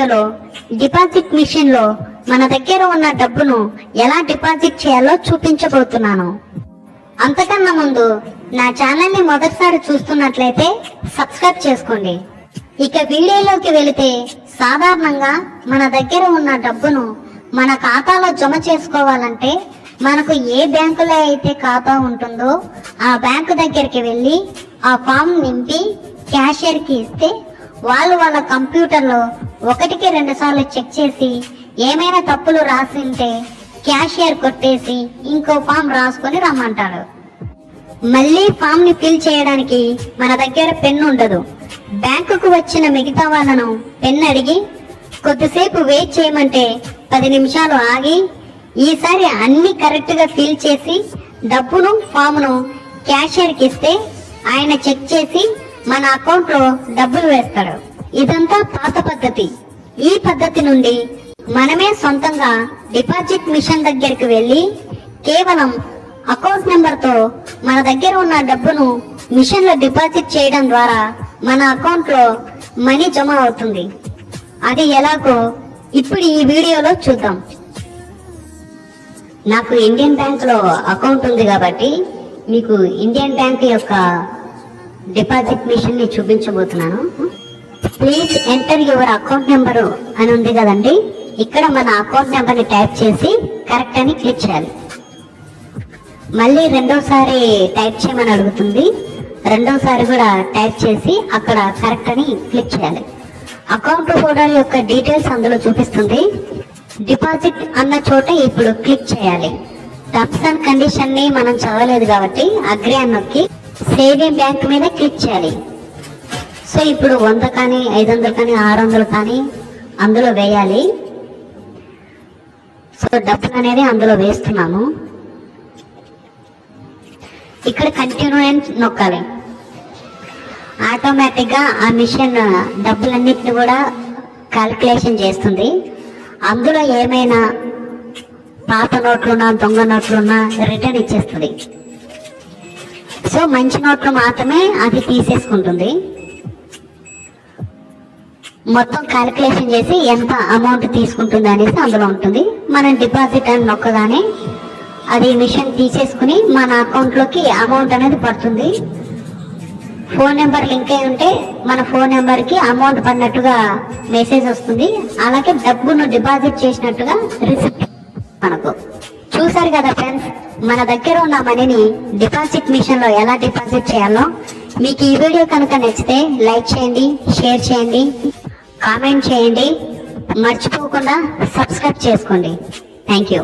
వీడియోలో deposit machine లో మన దగ్గర ఉన్న డబ్బును ఎలా డిపాజిట్ చేయాలో చూపించబోతున్నాను. అంతకన్నా ముందు నా ఛానల్ ని మొదటిసారి చూస్తున్నట్లయితే సబ్స్క్రైబ్ చేసుకోండి. ఇక వీడియోలోకి వెళితే, సాధారణంగా మన దగ్గర ఉన్న డబ్బును మన ఖాతాలో జమ చేసుకోవాలంటే మనకు ఏ బ్యాంకులో అయితే ఖాతా ఉంటుందో ఆ బ్యాంకు దగ్గరికి వెళ్ళి ఆ ఫామ్ నింపి క్యాషియర్ కి ఇస్తే వాళ్ళు వాళ్ళ కంప్యూటర్లో 1-2 సార్లు చెక్ చేసి ఏమైనా తప్పులు రాసి ఉంటే క్యాషియర్ కొట్టేసి ఇంకో ఫామ్ రాసుకొని రమ్మంటాడు. మళ్ళీ ఫామ్ ని ఫిల్ చేయడానికి మన దగ్గర పెన్ను ఉండదు. బ్యాంకుకు వచ్చిన మిగతా వాళ్ళను పెన్ను అడిగి కొద్దిసేపు వెయిట్ చేయమంటే 10 నిమిషాలు ఆగి ఈసారి అన్ని కరెక్ట్ గా ఫిల్ చేసి డబ్బును ఫామ్ను క్యాషియర్ కి ఇస్తే ఆయన చెక్ చేసి మన అకౌంట్ లో డబ్బులు వేస్తాడు. ఇదంతా పాత పద్ధతి. ఈ పద్ధతి నుండి మనమే సొంతంగా డిపాజిట్ మిషన్ దగ్గరికి వెళ్ళి కేవలం అకౌంట్ నెంబర్ తో మన దగ్గర ఉన్న డబ్బును మిషన్ లో డిపాజిట్ చేయడం ద్వారా మన అకౌంట్ లో మనీ జమ అవుతుంది. అది ఎలాగో ఇప్పుడు ఈ వీడియోలో చూద్దాం. నాకు ఇండియన్ బ్యాంక్ లో అకౌంట్ ఉంది కాబట్టి మీకు ఇండియన్ బ్యాంక్ యొక్క డిపాజిట్ మిషన్ ని చూపించబోతున్నాను. Please enter your account number అని ఉంది కదండి. ఇక్కడ మన అకౌంట్ నెంబర్ ని టైప్ చేసి కరెక్ట్ అని క్లిక్ చేయాలి. మళ్ళీ రెండోసారి టైప్ చేయమని అడుగుతుంది. రెండోసారి కూడా టైప్ చేసి అక్కడ కరెక్ట్ అని క్లిక్ చేయాలి. అకౌంట్ హోల్డర్ యొక్క డీటెయిల్స్ అందులో చూపిస్తుంది. డిపాజిట్ అన్న చోట ఇప్పుడు క్లిక్ చేయాలి. టర్మ్స్ అండ్ కండిషన్ ని మనం చదవలేదు కాబట్టి అగ్రి అని నొక్కి సేవింగ్ బ్యాంక్ మీద క్లిక్ చేయాలి. సో ఇప్పుడు 100 కానీ 500 కానీ 600 కానీ అందులో వేయాలి. సో డబ్బులు అనేది అందులో వేస్తున్నాము. ఇక్కడ కంటిన్యూ అని నొక్కాలి. ఆటోమేటిక్ గా ఆ మిషన్ డబ్బులన్నిటిని కూడా క్యాల్కులేషన్ చేస్తుంది. అందులో ఏమైనా పాత నోట్లున్నా దొంగ నోట్లున్నా రిటర్న్ ఇచ్చేస్తుంది. సో మంచి నోట్లు మాత్రమే అది తీసేసుకుంటుంది. మొత్తం క్యాలిక్యులేషన్ చేసి ఎంత అమౌంట్ తీసుకుంటుంది అనేసి అందులో ఉంటుంది. మనం డిపాజిట్ అని నొక్కగానే అది మిషన్ తీసేసుకుని మన అకౌంట్ లోకి అమౌంట్ అనేది పడుతుంది. ఫోన్ నెంబర్ లింక్ అయి ఉంటే మన ఫోన్ నెంబర్ కి అమౌంట్ పడినట్టుగా మెసేజ్ వస్తుంది. అలాగే డబ్బును డిపాజిట్ చేసినట్టుగా రిసిప్ట్ మనకు. చూసారు కదా ఫ్రెండ్స్, మన దగ్గర ఉన్న మనీని డిపాజిట్ మిషన్ లో ఎలా డిపాజిట్ చేయాలో. మీకు ఈ వీడియో కనుక నచ్చితే లైక్ చేయండి, షేర్ చేయండి, కామెంట్ చేయండి. మర్చిపోకుండా సబ్స్క్రైబ్ చేసుకోండి. Thank you.